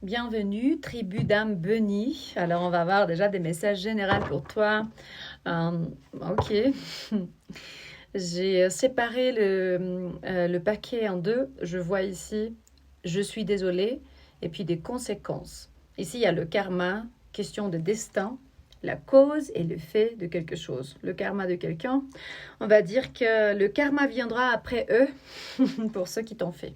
Bienvenue, tribu d'âmes bénies. Alors, on va avoir déjà des messages généraux pour toi. Ok. J'ai séparé le paquet en deux. Je vois ici, je suis désolée, et puis des conséquences. Ici, il y a le karma, question de destin, la cause et le fait de quelque chose. Le karma de quelqu'un, on va dire que le karma viendra après eux, pour ceux qui t'ont fait.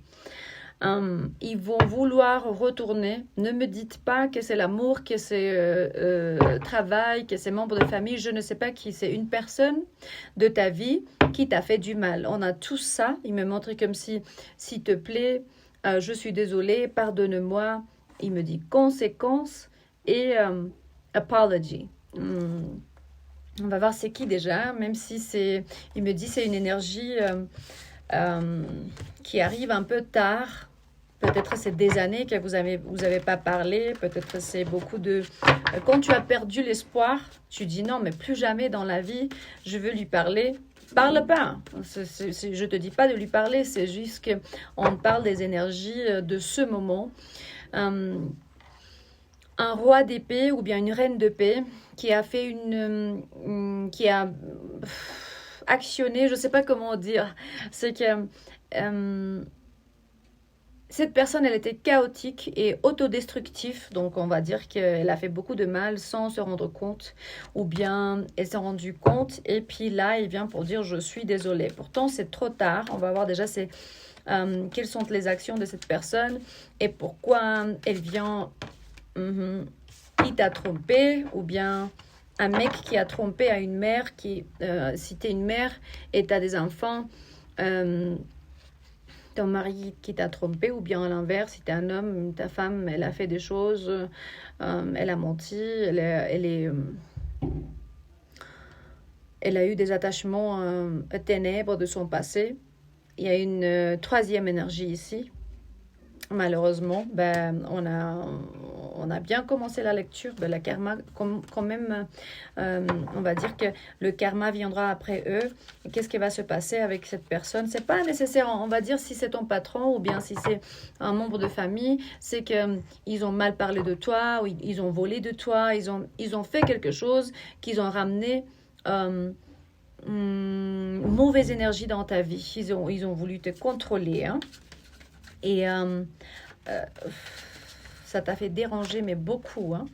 Ils vont vouloir retourner. Ne me dites pas que c'est l'amour, que c'est travail, que c'est membre de famille. Je ne sais pas qui c'est. Une personne de ta vie qui t'a fait du mal. On a tout ça. Il me montre comme si, s'il te plaît, je suis désolée, pardonne-moi. Il me dit conséquence et apology. On va voir c'est qui déjà, même si c'est, il me dit c'est une énergie euh, qui arrive un peu tard. Peut-être c'est des années que vous avez pas parlé. Peut-être c'est beaucoup de... Quand tu as perdu l'espoir, tu dis non, mais plus jamais dans la vie, je veux lui parler. Parle pas. Je te dis pas de lui parler, c'est juste qu'on parle des énergies de ce moment. Un roi d'épée ou bien une reine de paix qui a fait qui a actionné, je sais pas comment dire, c'est que cette personne, elle était chaotique et autodestructive, donc on va dire qu'elle a fait beaucoup de mal sans se rendre compte, ou bien elle s'est rendue compte, et puis là, il vient pour dire je suis désolée. Pourtant, c'est trop tard. On va voir déjà quelles sont les actions de cette personne et pourquoi elle vient. Qui t'a trompé, ou bien un mec qui a trompé à une mère, si t'es une mère et t'as des enfants, ton mari qui t'a trompé, ou bien à l'inverse, si t'es un homme, ta femme, elle a fait des choses, elle a menti, elle a eu des attachements ténèbres de son passé. Il y a une troisième énergie ici. Malheureusement, on a bien commencé la lecture. La karma, quand même, on va dire que le karma viendra après eux. Qu'est-ce qui va se passer avec cette personne? C'est pas nécessaire. On va dire si c'est ton patron ou bien si c'est un membre de famille, c'est que ils ont mal parlé de toi, ou ils ont volé de toi, ils ont fait quelque chose qu'ils ont ramené. Mauvaise énergie dans ta vie. Ils ont voulu te contrôler, hein. Et ça t'a fait déranger, mais beaucoup, hein.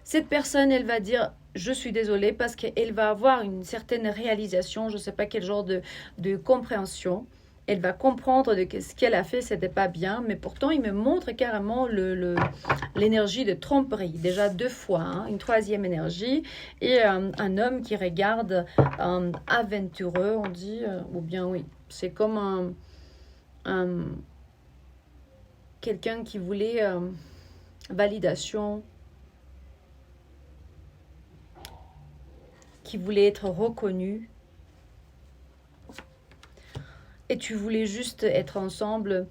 Cette personne, elle va dire je suis désolée parce qu'elle va avoir une certaine réalisation, je ne sais pas quel genre de compréhension. Elle va comprendre que ce qu'elle a fait, c'était pas bien, mais pourtant, il me montre carrément l'énergie de tromperie, déjà deux fois, hein, une troisième énergie, et un homme qui regarde aventureux, on dit, ou bien oui, c'est comme un quelqu'un qui voulait validation, qui voulait être reconnu, et tu voulais juste être ensemble.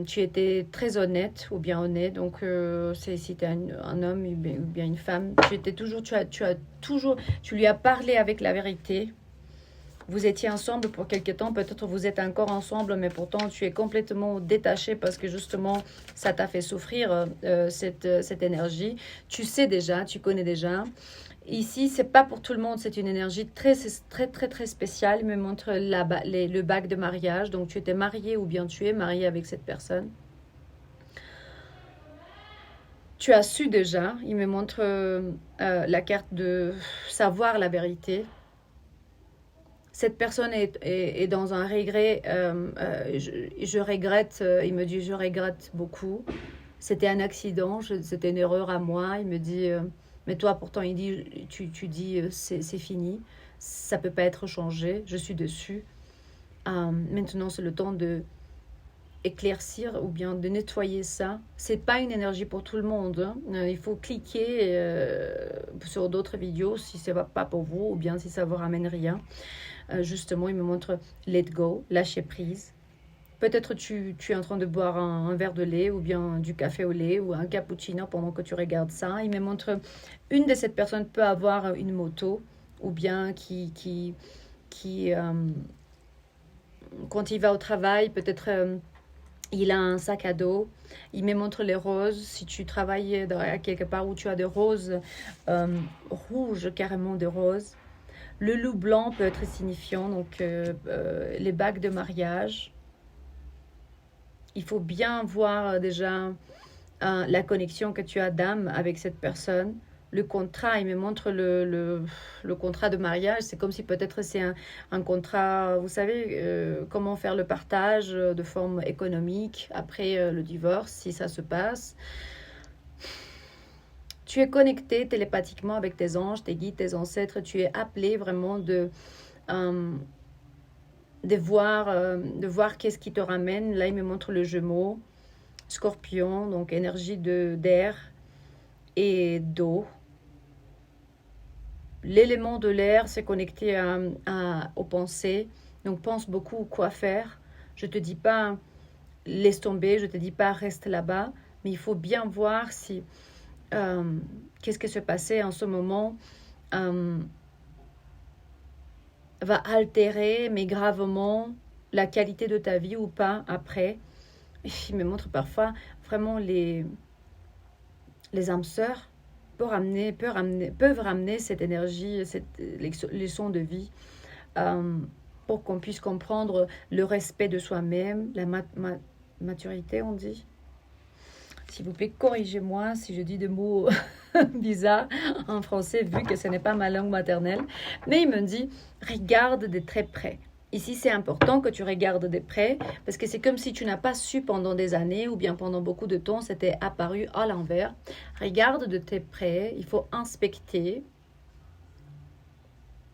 Tu étais très honnête ou bien honnête, donc c'est si tu es un homme ou bien une femme, tu lui as parlé avec la vérité. Vous étiez ensemble pour quelque temps, peut-être vous êtes encore ensemble, mais pourtant tu es complètement détaché parce que justement ça t'a fait souffrir cette énergie. Tu sais déjà, tu connais déjà. Ici, c'est pas pour tout le monde, c'est une énergie très, très, très, très spéciale. Il me montre le bac de mariage, donc tu étais marié ou bien tu es marié avec cette personne. Tu as su déjà, il me montre la carte de savoir la vérité. Cette personne est dans un regret. Je regrette, il me dit, je regrette beaucoup. C'était un accident, c'était une erreur à moi. Il me dit, mais toi pourtant, il dit, tu dis, c'est fini, ça peut pas être changé, je suis dessus. Maintenant, c'est le temps de éclaircir ou bien de nettoyer ça. C'est pas une énergie pour tout le monde, hein. Il faut cliquer sur d'autres vidéos si ça va pas pour vous ou bien si ça vous ramène rien. Justement, il me montre let go, lâcher prise. Peut-être tu es en train de boire un verre de lait ou bien du café au lait ou un cappuccino pendant que tu regardes ça. Il me montre une de ces personnes peut avoir une moto ou bien qui quand il va au travail, peut-être Il a un sac à dos. Il me montre les roses. Si tu travailles quelque part où tu as des roses rouges, carrément des roses. Le loup blanc peut être signifiant, donc les bagues de mariage. Il faut bien voir déjà la connexion que tu as d'âme avec cette personne. Le contrat, il me montre le contrat de mariage. C'est comme si peut-être c'est un contrat, vous savez, comment faire le partage de forme économique après le divorce, si ça se passe. Tu es connecté télépathiquement avec tes anges, tes guides, tes ancêtres. Tu es appelé vraiment de voir qu'est-ce qui te ramène. Là, il me montre le Gémeaux, Scorpion, donc énergie d'air et d'eau. L'élément de l'air, c'est connecté aux pensées. Donc, pense beaucoup quoi faire. Je ne te dis pas laisse tomber, je ne te dis pas reste là-bas, mais il faut bien voir si qu'est-ce qui se passait en ce moment va altérer, mais gravement, la qualité de ta vie ou pas après. Il me montre parfois vraiment les âmes sœurs peuvent ramener cette énergie, cette leçon de vie pour qu'on puisse comprendre le respect de soi-même, la maturité, on dit. S'il vous plaît, corrigez-moi si je dis des mots bizarres en français, vu que ce n'est pas ma langue maternelle. Mais il me dit, regarde de très près. Ici, c'est important que tu regardes de près, parce que c'est comme si tu n'as pas su pendant des années, ou bien pendant beaucoup de temps, c'était apparu à l'envers. Regarde de très près, il faut inspecter.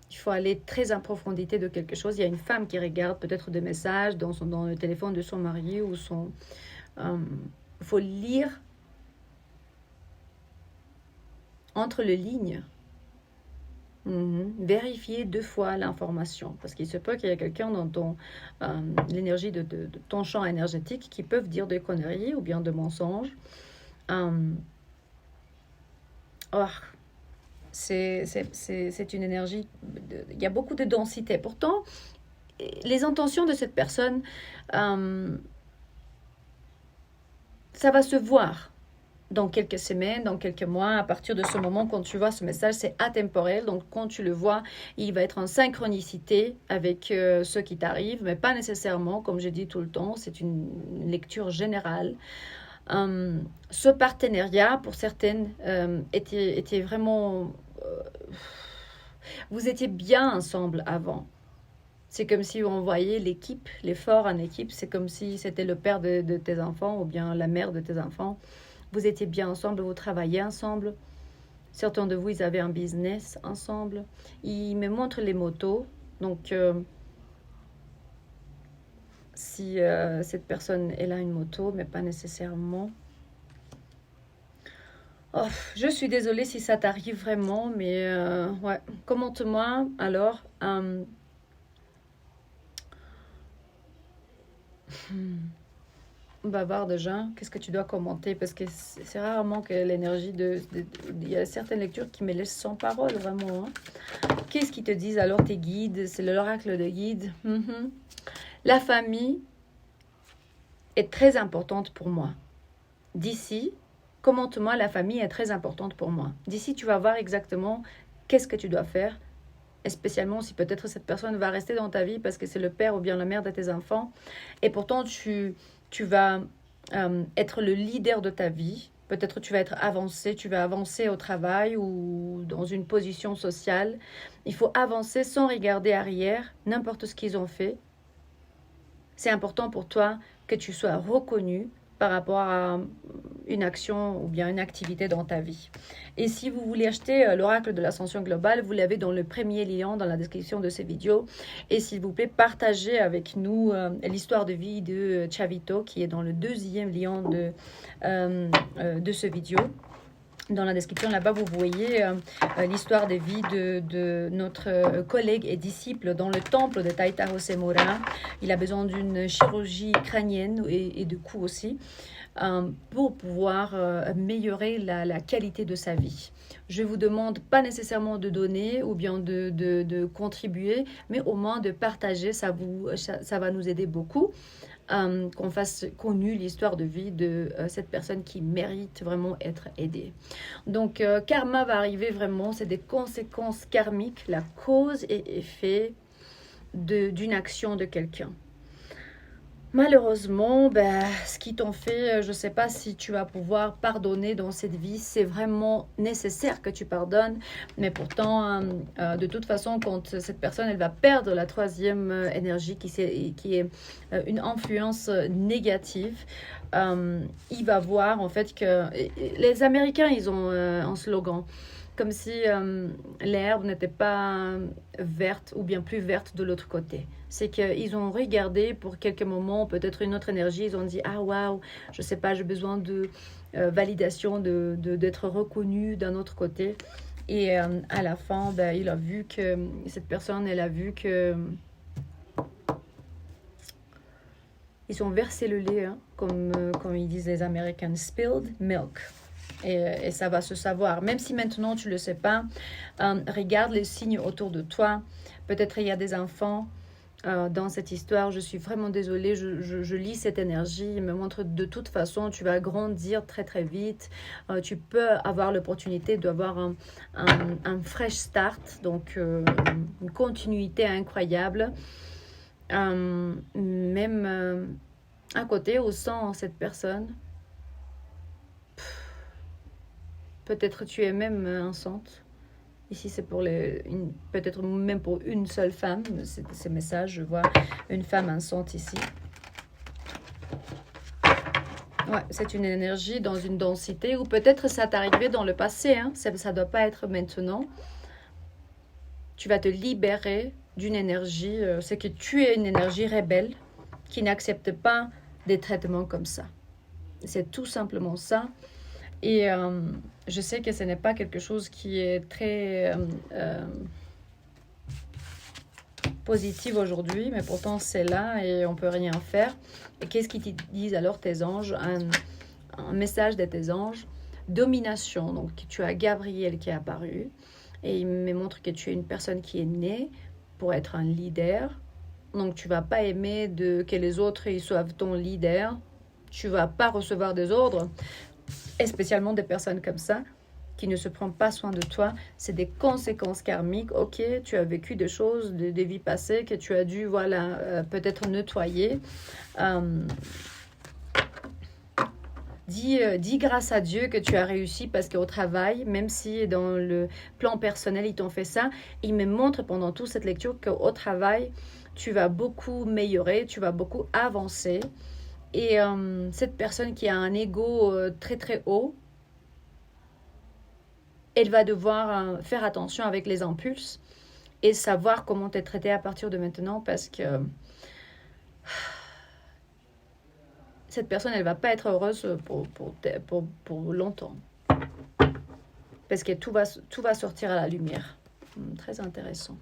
Il faut aller très en profondité de quelque chose. Il y a une femme qui regarde peut-être des messages dans le téléphone de son mari ou son... il faut lire entre les lignes. Vérifier 2 fois l'information. Parce qu'il se peut qu'il y ait quelqu'un dans l'énergie de ton champ énergétique qui peuvent dire des conneries ou bien des mensonges. C'est une énergie... il y a beaucoup de densité. Pourtant, les intentions de cette personne... ça va se voir dans quelques semaines, dans quelques mois. À partir de ce moment, quand tu vois ce message, c'est atemporel. Donc, quand tu le vois, il va être en synchronicité avec ce qui t'arrive, mais pas nécessairement, comme je dis tout le temps. C'est une lecture générale. Ce partenariat, pour certaines, était vraiment... vous étiez bien ensemble avant. C'est comme si on voyait l'équipe, l'effort en équipe. C'est comme si c'était le père de tes enfants ou bien la mère de tes enfants. Vous étiez bien ensemble, vous travailliez ensemble. Certains de vous, ils avaient un business ensemble. Ils me montrent les motos. Donc, si cette personne, elle a une moto, mais pas nécessairement. Oh, je suis désolée si ça t'arrive vraiment, mais ouais. Commente-moi alors. On va voir déjà qu'est-ce que tu dois commenter parce que c'est rarement que l'énergie il y a certaines lectures qui me laissent sans parole vraiment. Qu'est-ce qu'ils te disent alors tes guides? C'est l'oracle de guide. La famille est très importante pour moi. D'ici, commente-moi, la famille est très importante pour moi. D'ici, tu vas voir exactement qu'est-ce que tu dois faire. Et spécialement si peut-être cette personne va rester dans ta vie parce que c'est le père ou bien la mère de tes enfants. Et pourtant, tu vas être le leader de ta vie. Peut-être tu vas avancer au travail ou dans une position sociale. Il faut avancer sans regarder arrière, n'importe ce qu'ils ont fait. C'est important pour toi que tu sois reconnu par rapport à une action ou bien une activité dans ta vie. Et si vous voulez acheter l'oracle de l'ascension globale, vous l'avez dans le premier lien dans la description de ces vidéos. Et s'il vous plaît, partagez avec nous l'histoire de vie de Chavito qui est dans le deuxième lien de ce vidéo. Dans la description là-bas, vous voyez l'histoire de vie de notre collègue et disciple dans le temple de Taitaro Semura. Il a besoin d'une chirurgie crânienne et de cou aussi pour pouvoir améliorer la qualité de sa vie. Je vous demande pas nécessairement de donner ou bien de contribuer, mais au moins de partager, ça va nous aider beaucoup. qu'on fasse connue l'histoire de vie de cette personne qui mérite vraiment être aidée. Donc, karma va arriver vraiment, c'est des conséquences karmiques, la cause et effet d'une action de quelqu'un. Malheureusement, ce qu'ils t'ont fait, je ne sais pas si tu vas pouvoir pardonner dans cette vie. C'est vraiment nécessaire que tu pardonnes. Mais pourtant, de toute façon, quand cette personne elle va perdre la troisième énergie qui est une influence négative, il va voir en fait que les Américains, ils ont un slogan. Comme si l'herbe n'était pas verte ou bien plus verte de l'autre côté. C'est qu'ils ont regardé pour quelques moments, peut-être une autre énergie, ils ont dit « Ah waouh, je sais pas, j'ai besoin de validation, d'être reconnu d'un autre côté. » Et à la fin, il a vu que cette personne, elle a vu que ils ont versé le lait, hein, comme ils disent les Américains, « spilled milk ». Et ça va se savoir. Même si maintenant tu ne le sais pas, regarde les signes autour de toi. Peut-être il y a des enfants dans cette histoire. Je suis vraiment désolée, je lis cette énergie. Il me montre de toute façon, tu vas grandir très très vite. Tu peux avoir l'opportunité d'avoir un fresh start, donc une continuité incroyable. Même à côté, au sein cette personne. Peut-être tu es même enceinte. Ici, c'est pour peut-être même pour une seule femme. Ces messages, je vois une femme enceinte ici. Ouais, c'est une énergie dans une densité, ou peut-être ça t'est arrivé dans le passé. Hein. Ça ne doit pas être maintenant. Tu vas te libérer d'une énergie. C'est que tu es une énergie rebelle qui n'accepte pas des traitements comme ça. C'est tout simplement ça. Et je sais que ce n'est pas quelque chose qui est très positif aujourd'hui, mais pourtant c'est là et on ne peut rien faire. Et qu'est-ce qu'ils te disent alors tes anges? Un message de tes anges. Domination. Donc tu as Gabriel qui est apparu et il me montre que tu es une personne qui est née pour être un leader. Donc tu ne vas pas aimer que les autres ils soient ton leader. Tu ne vas pas recevoir des ordres. Et spécialement des personnes comme ça, qui ne se prennent pas soin de toi, c'est des conséquences karmiques. Ok, tu as vécu des choses, des vies passées que tu as dû, peut-être nettoyer. Dis grâce à Dieu que tu as réussi parce qu'au travail, même si dans le plan personnel, ils t'ont fait ça, il me montre pendant toute cette lecture qu'au travail, tu vas beaucoup améliorer, tu vas beaucoup avancer. Et cette personne qui a un ego très très haut, elle va devoir faire attention avec les impulses et savoir comment t'es traité à partir de maintenant parce que cette personne, elle ne va pas être heureuse pour longtemps. Parce que tout va sortir à la lumière. Très intéressant.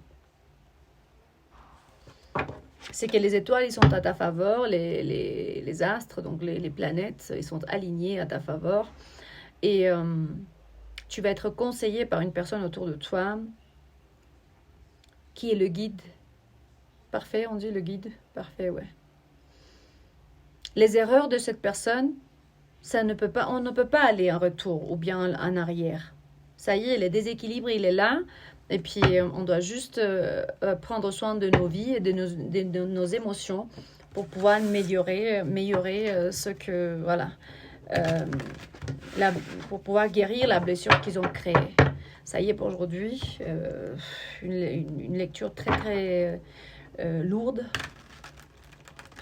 C'est que les étoiles, ils sont à ta faveur, les astres, donc les planètes, ils sont alignés à ta faveur. Et tu vas être conseillé par une personne autour de toi qui est le guide. Parfait, on dit le guide? Parfait, ouais. Les erreurs de cette personne, on ne peut pas aller en retour ou bien en arrière. Ça y est, le déséquilibre, il est là. Et puis, on doit juste prendre soin de nos vies et de nos émotions pour pouvoir améliorer ce que, pour pouvoir guérir la blessure qu'ils ont créée. Ça y est pour aujourd'hui. Une lecture très, très lourde.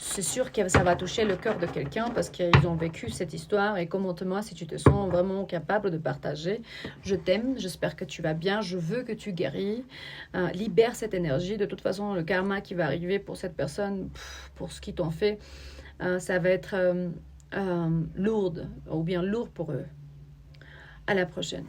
C'est sûr que ça va toucher le cœur de quelqu'un parce qu'ils ont vécu cette histoire et commente-moi si tu te sens vraiment capable de partager. Je t'aime, j'espère que tu vas bien, je veux que tu guéris. Libère cette énergie. De toute façon, le karma qui va arriver pour cette personne, pour ce qu'ils t'ont fait, ça va être lourd ou bien lourd pour eux. À la prochaine.